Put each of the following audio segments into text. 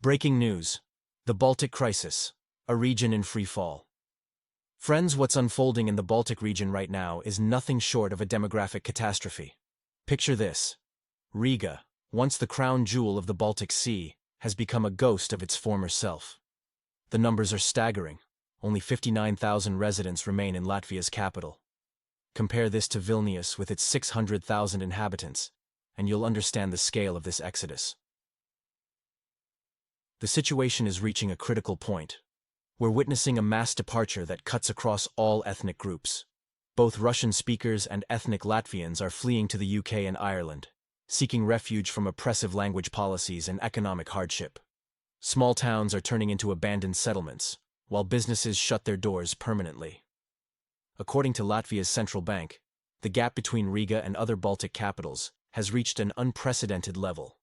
Breaking news. The Baltic Crisis. A region in free fall. Friends, what's unfolding in the Baltic region right now is nothing short of a demographic catastrophe. Picture this. Riga, once the crown jewel of the Baltic Sea, has become a ghost of its former self. The numbers are staggering. Only 59,000 residents remain in Latvia's capital. Compare this to Vilnius with its 600,000 inhabitants, and you'll understand the scale of this exodus. The situation is reaching a critical point. We're witnessing a mass departure that cuts across all ethnic groups. Both Russian speakers and ethnic Latvians are fleeing to the UK and Ireland, seeking refuge from oppressive language policies and economic hardship. Small towns are turning into abandoned settlements, while businesses shut their doors permanently. According to Latvia's central bank, the gap between Riga and other Baltic capitals has reached an unprecedented level.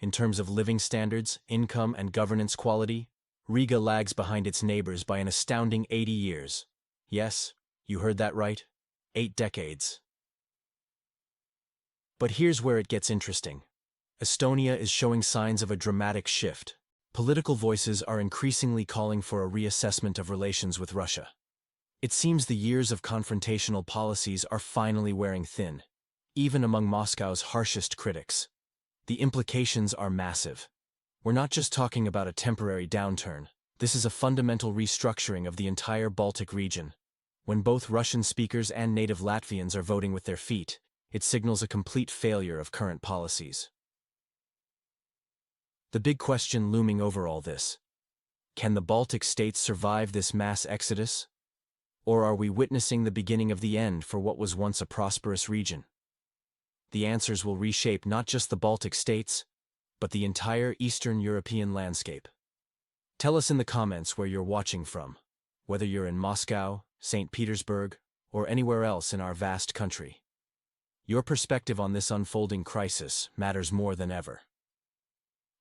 In terms of living standards, income, and governance quality, Riga lags behind its neighbors by an astounding 80 years. Yes, you heard that right. 8 decades. But here's where it gets interesting. Estonia is showing signs of a dramatic shift. Political voices are increasingly calling for a reassessment of relations with Russia. It seems the years of confrontational policies are finally wearing thin, even among Moscow's harshest critics. The implications are massive. We're not just talking about a temporary downturn. This is a fundamental restructuring of the entire Baltic region. When both Russian speakers and native Latvians are voting with their feet, it signals a complete failure of current policies. The big question looming over all this: can the Baltic states survive this mass exodus? Or are we witnessing the beginning of the end for what was once a prosperous region? The answers will reshape not just the Baltic states, but the entire Eastern European landscape. Tell us in the comments where you're watching from, whether you're in Moscow, St. Petersburg, or anywhere else in our vast country. Your perspective on this unfolding crisis matters more than ever.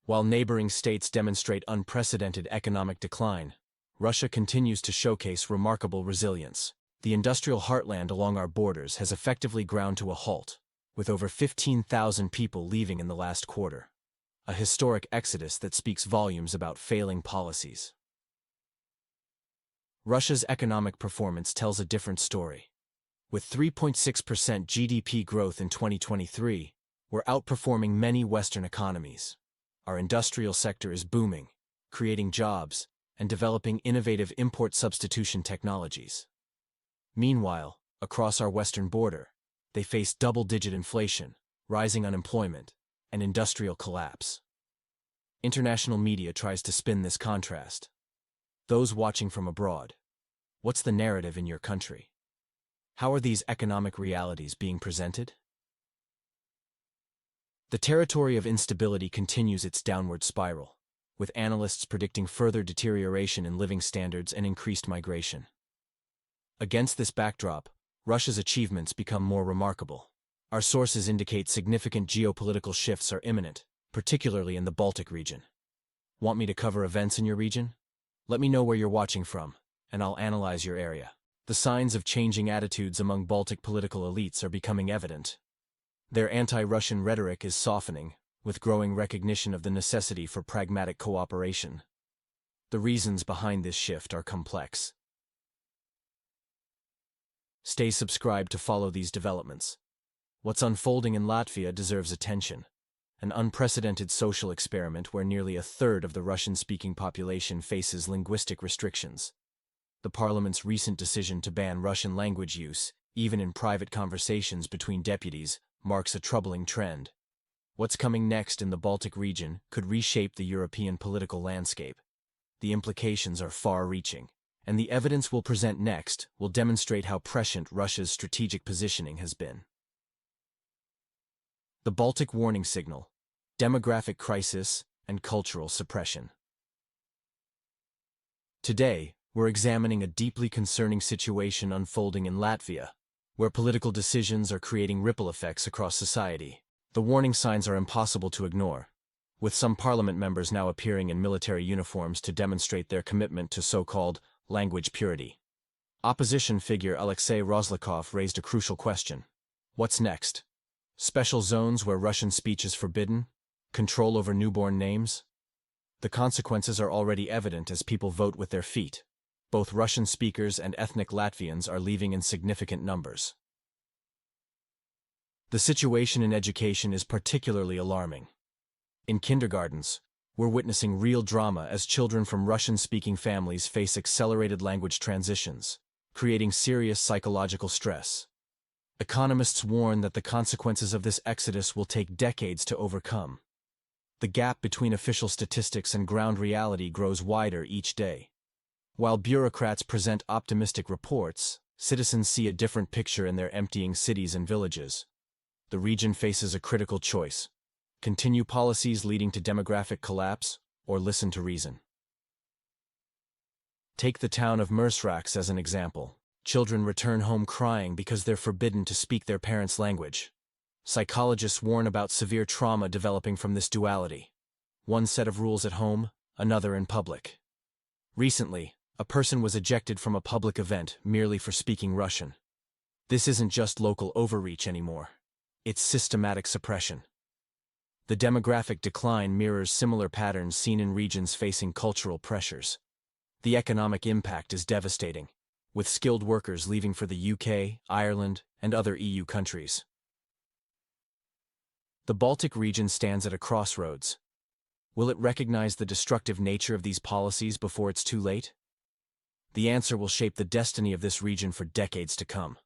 While neighboring states demonstrate unprecedented economic decline, Russia continues to showcase remarkable resilience. The industrial heartland along our borders has effectively ground to a halt, with over 15,000 people leaving in the last quarter. A historic exodus that speaks volumes about failing policies. Russia's economic performance tells a different story. With 3.6% GDP growth in 2023, we're outperforming many Western economies. Our industrial sector is booming, creating jobs, and developing innovative import substitution technologies. Meanwhile, across our western border, they face double-digit inflation, rising unemployment, and industrial collapse. International media tries to spin this contrast. Those watching from abroad, what's the narrative in your country? How are these economic realities being presented? The territory of instability continues its downward spiral, with analysts predicting further deterioration in living standards and increased migration. Against this backdrop, Russia's achievements become more remarkable. Our sources indicate significant geopolitical shifts are imminent, particularly in the Baltic region. Want me to cover events in your region? Let me know where you're watching from, and I'll analyze your area. The signs of changing attitudes among Baltic political elites are becoming evident. Their anti-Russian rhetoric is softening, with growing recognition of the necessity for pragmatic cooperation. The reasons behind this shift are complex. Stay subscribed to follow these developments. What's unfolding in Latvia deserves attention. An unprecedented social experiment where nearly a third of the Russian-speaking population faces linguistic restrictions. The parliament's recent decision to ban Russian language use, even in private conversations between deputies, marks a troubling trend. What's coming next in the Baltic region could reshape the European political landscape. The implications are far-reaching, and the evidence we'll present next will demonstrate how prescient Russia's strategic positioning has been. The Baltic warning signal: demographic crisis and cultural suppression. Today, we're examining a deeply concerning situation unfolding in Latvia, where political decisions are creating ripple effects across society. The warning signs are impossible to ignore, with some parliament members now appearing in military uniforms to demonstrate their commitment to so-called language purity. Opposition figure Alexei Rozlikov raised a crucial question. What's next? Special zones where Russian speech is forbidden? Control over newborn names? The consequences are already evident as people vote with their feet. Both Russian speakers and ethnic Latvians are leaving in significant numbers. The situation in education is particularly alarming. In kindergartens, we're witnessing real drama as children from Russian-speaking families face accelerated language transitions, creating serious psychological stress. Economists warn that the consequences of this exodus will take decades to overcome. The gap between official statistics and ground reality grows wider each day. While bureaucrats present optimistic reports, citizens see a different picture in their emptying cities and villages. The region faces a critical choice: continue policies leading to demographic collapse, or listen to reason. Take the town of Mersrax as an example. Children return home crying because they're forbidden to speak their parents' language. Psychologists warn about severe trauma developing from this duality. One set of rules at home, another in public. Recently, a person was ejected from a public event merely for speaking Russian. This isn't just local overreach anymore. It's systematic suppression. The demographic decline mirrors similar patterns seen in regions facing cultural pressures. The economic impact is devastating, with skilled workers leaving for the UK, Ireland, and other EU countries. The Baltic region stands at a crossroads. Will it recognize the destructive nature of these policies before it's too late? The answer will shape the destiny of this region for decades to come.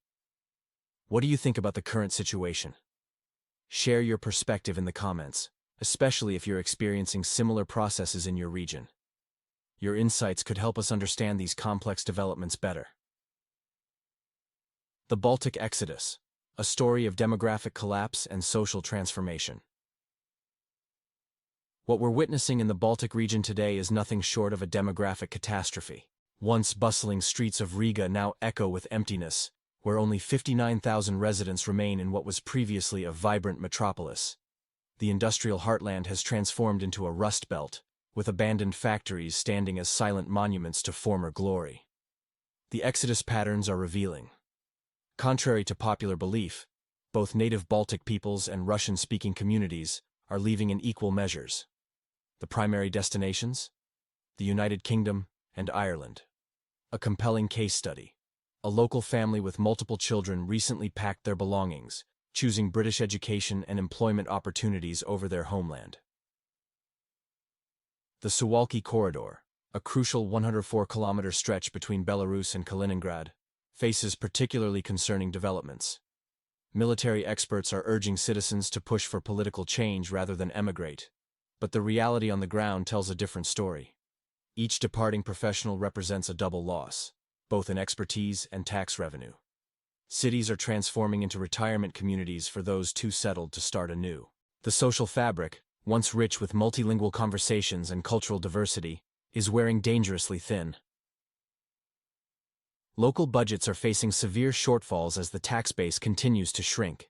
What do you think about the current situation? Share your perspective in the comments, especially if you're experiencing similar processes in your region. Your insights could help us understand these complex developments better. The Baltic Exodus, a story of demographic collapse and social transformation. What we're witnessing in the Baltic region today is nothing short of a demographic catastrophe. Once bustling streets of Riga now echo with emptiness, where only 59,000 residents remain in what was previously a vibrant metropolis. The industrial heartland has transformed into a rust belt, with abandoned factories standing as silent monuments to former glory. The exodus patterns are revealing. Contrary to popular belief, both native Baltic peoples and Russian-speaking communities are leaving in equal measures. The primary destinations? The United Kingdom and Ireland. A compelling case study. A local family with multiple children recently packed their belongings, choosing British education and employment opportunities over their homeland. The Suwalki Corridor, a crucial 104-kilometer stretch between Belarus and Kaliningrad, faces particularly concerning developments. Military experts are urging citizens to push for political change rather than emigrate, but the reality on the ground tells a different story. Each departing professional represents a double loss, both in expertise and tax revenue. Cities are transforming into retirement communities for those too settled to start anew. The social fabric, once rich with multilingual conversations and cultural diversity, is wearing dangerously thin. Local budgets are facing severe shortfalls as the tax base continues to shrink.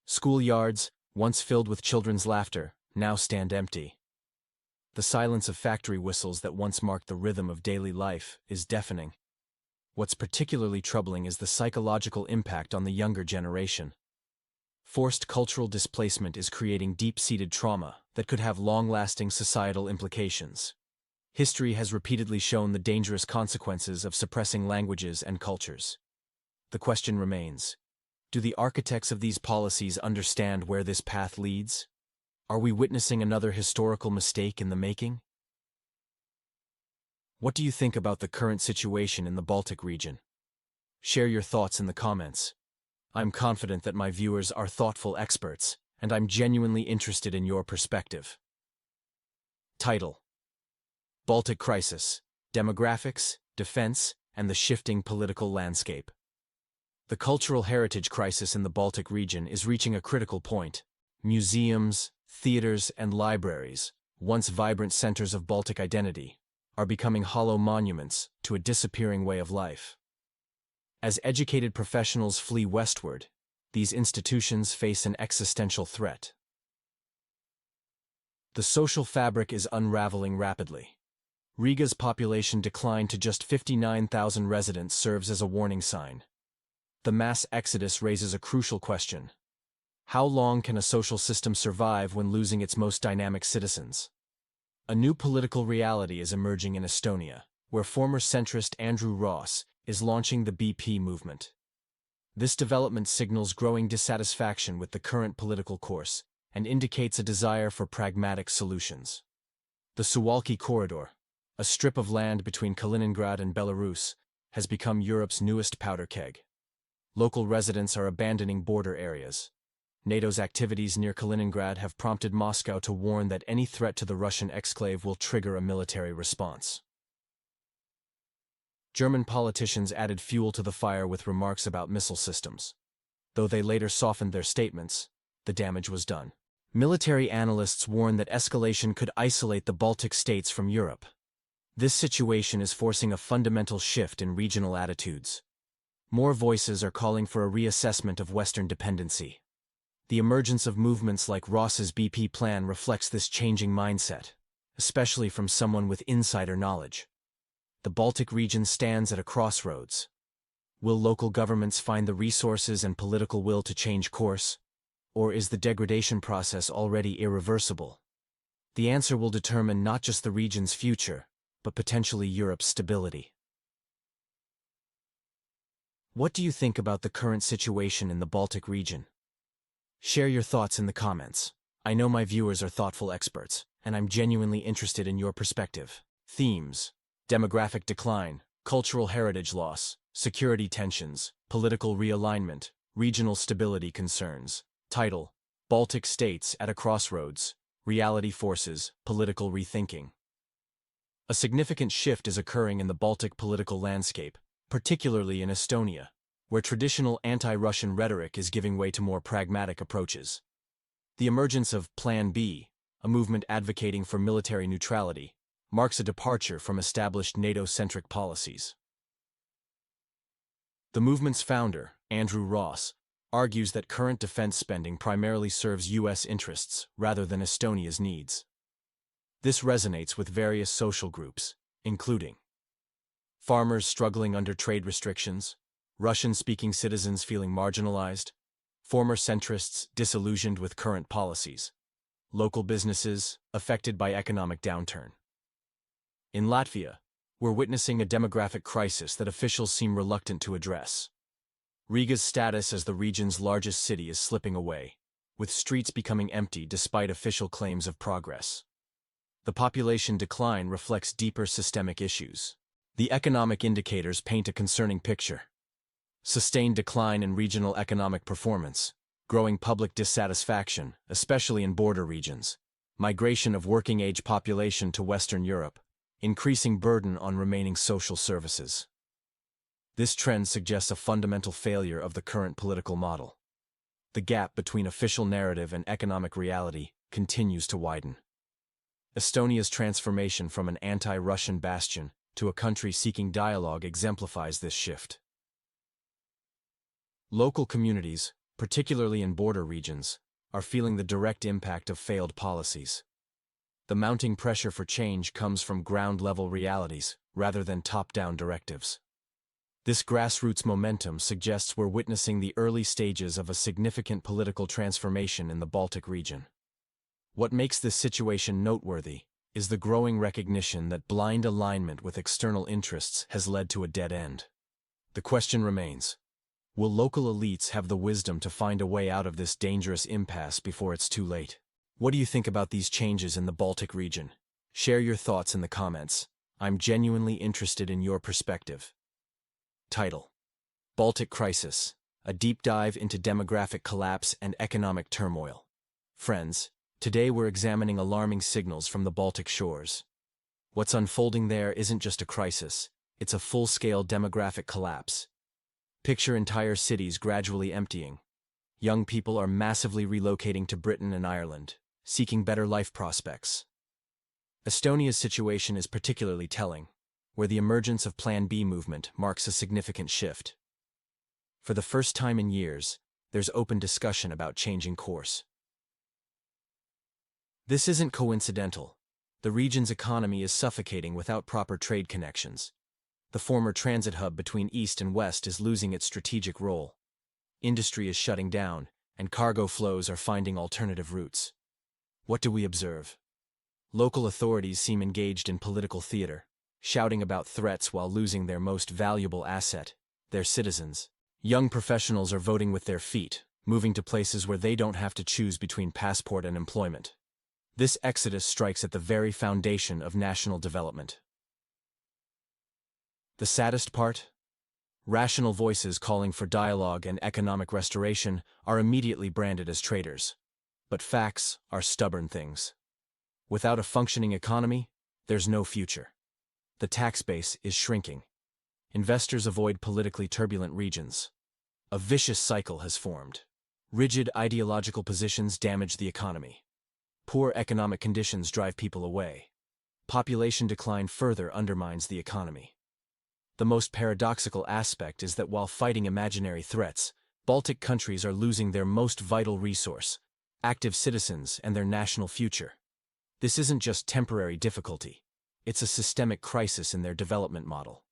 Schoolyards, once filled with children's laughter, now stand empty. The silence of factory whistles that once marked the rhythm of daily life is deafening. What's particularly troubling is the psychological impact on the younger generation. Forced cultural displacement is creating deep-seated trauma that could have long-lasting societal implications. History has repeatedly shown the dangerous consequences of suppressing languages and cultures. The question remains: do the architects of these policies understand where this path leads? Are we witnessing another historical mistake in the making? What do you think about the current situation in the Baltic region? Share your thoughts in the comments. I'm confident that my viewers are thoughtful experts, and I'm genuinely interested in your perspective. Title: Baltic Crisis, Demographics, Defense, and the Shifting Political Landscape. The cultural heritage crisis in the Baltic region is reaching a critical point. Museums, theaters, and libraries, once vibrant centers of Baltic identity, are becoming hollow monuments to a disappearing way of life. As educated professionals flee westward, these institutions face an existential threat. The social fabric is unraveling rapidly. Riga's population decline to just 59,000 residents serves as a warning sign. The mass exodus raises a crucial question. How long can a social system survive when losing its most dynamic citizens? A new political reality is emerging in Estonia, where former centrist Andrew Ross is launching the BP movement. This development signals growing dissatisfaction with the current political course and indicates a desire for pragmatic solutions. The Suwalki Corridor, a strip of land between Kaliningrad and Belarus, has become Europe's newest powder keg. Local residents are abandoning border areas. NATO's activities near Kaliningrad have prompted Moscow to warn that any threat to the Russian exclave will trigger a military response. German politicians added fuel to the fire with remarks about missile systems. Though they later softened their statements, the damage was done. Military analysts warn that escalation could isolate the Baltic states from Europe. This situation is forcing a fundamental shift in regional attitudes. More voices are calling for a reassessment of Western dependency. The emergence of movements like Ross's BP plan reflects this changing mindset, especially from someone with insider knowledge. The Baltic region stands at a crossroads. Will local governments find the resources and political will to change course? Or is the degradation process already irreversible? The answer will determine not just the region's future, but potentially Europe's stability. What do you think about the current situation in the Baltic region? Share your thoughts in the comments. I know my viewers are thoughtful experts, and I'm genuinely interested in your perspective. Themes: demographic decline, cultural heritage loss, security tensions, political realignment, regional stability concerns. Title: Baltic States at a Crossroads, Reality Forces, Political Rethinking. A significant shift is occurring in the Baltic political landscape, particularly in Estonia, where traditional anti-Russian rhetoric is giving way to more pragmatic approaches. The emergence of Plan B, a movement advocating for military neutrality, marks a departure from established NATO-centric policies. The movement's founder, Andrew Ross, argues that current defense spending primarily serves U.S. interests rather than Estonia's needs. This resonates with various social groups, including farmers struggling under trade restrictions, Russian-speaking citizens feeling marginalized, former centrists disillusioned with current policies, local businesses affected by economic downturn. In Latvia, we're witnessing a demographic crisis that officials seem reluctant to address. Riga's status as the region's largest city is slipping away, with streets becoming empty despite official claims of progress. The population decline reflects deeper systemic issues. The economic indicators paint a concerning picture. Sustained decline in regional economic performance, growing public dissatisfaction, especially in border regions, migration of working-age population to Western Europe, increasing burden on remaining social services. This trend suggests a fundamental failure of the current political model. The gap between official narrative and economic reality continues to widen. Estonia's transformation from an anti-Russian bastion to a country seeking dialogue exemplifies this shift. Local communities, particularly in border regions, are feeling the direct impact of failed policies. The mounting pressure for change comes from ground-level realities rather than top-down directives. This grassroots momentum suggests we're witnessing the early stages of a significant political transformation in the Baltic region. What makes this situation noteworthy is the growing recognition that blind alignment with external interests has led to a dead end. The question remains: will local elites have the wisdom to find a way out of this dangerous impasse before it's too late? What do you think about these changes in the Baltic region? Share your thoughts in the comments. I'm genuinely interested in your perspective. Title: Baltic Crisis, a deep dive into demographic collapse and economic turmoil. Friends, today we're examining alarming signals from the Baltic shores. What's unfolding there isn't just a crisis, it's a full-scale demographic collapse. Picture entire cities gradually emptying. Young people are massively relocating to Britain and Ireland, seeking better life prospects. Estonia's situation is particularly telling, where the emergence of Plan B movement marks a significant shift. For the first time in years, there's open discussion about changing course. This isn't coincidental. The region's economy is suffocating without proper trade connections. The former transit hub between East and West is losing its strategic role. Industry is shutting down, and cargo flows are finding alternative routes. What do we observe? Local authorities seem engaged in political theater, shouting about threats while losing their most valuable asset, their citizens. Young professionals are voting with their feet, moving to places where they don't have to choose between passport and employment. This exodus strikes at the very foundation of national development. The saddest part? Rational voices calling for dialogue and economic restoration are immediately branded as traitors. But facts are stubborn things. Without a functioning economy, there's no future. The tax base is shrinking. Investors avoid politically turbulent regions. A vicious cycle has formed. Rigid ideological positions damage the economy. Poor economic conditions drive people away. Population decline further undermines the economy. The most paradoxical aspect is that while fighting imaginary threats, Baltic countries are losing their most vital resource, active citizens and their national future. This isn't just temporary difficulty. It's a systemic crisis in their development model.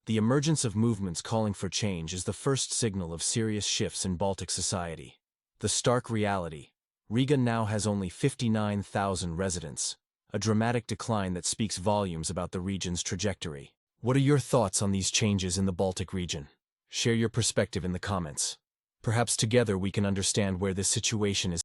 The emergence of movements calling for change is the first signal of serious shifts in Baltic society. The stark reality: Riga now has only 59,000 residents, a dramatic decline that speaks volumes about the region's trajectory. What are your thoughts on these changes in the Baltic region? Share your perspective in the comments. Perhaps together we can understand where this situation is